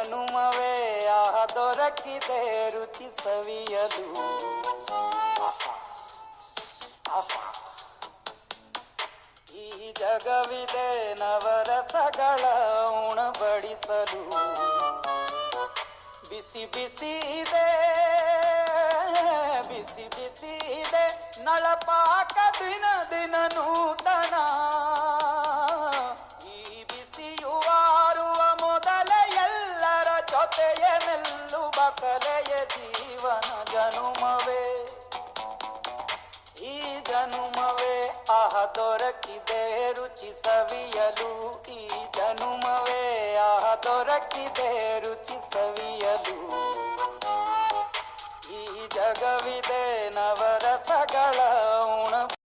ಜನುಮವೇ ದೊರಕಿದೆ ರುಚಿ ಸವಿಯಲು. ಈ ಜಗವಿದೆ ನವರಸಗಳ ಉಣಬಡಿಸಲು. ಬಿಸಿ ಬಿಸಿ ಇದೆ ಬಿಸಿ ಬಿಸಿ ಇದೆ ನಳಪಾಕ ದಿನ ದಿನ ನೂತನ. ಈ ಬಿಸಿಯುವಾರುವ ಮೊದಲೇ ಎಲ್ಲರ ಜೊತೆಯೇ ಮೆಲ್ಲುವ ಕಲೆಯ ಜೀವನ ಜನುಮವೇ ಈ ಜನುಮವೇ ದೊರಕಿದೆ ರುಚಿ ಸವಿಯಲು. ಈ ಜನುಮವೇ ದೊರಕಿದೆ ರುಚಿ ಸವಿಯಲು. ಈ ಜಗವಿದೆ ನವರಸಗಳ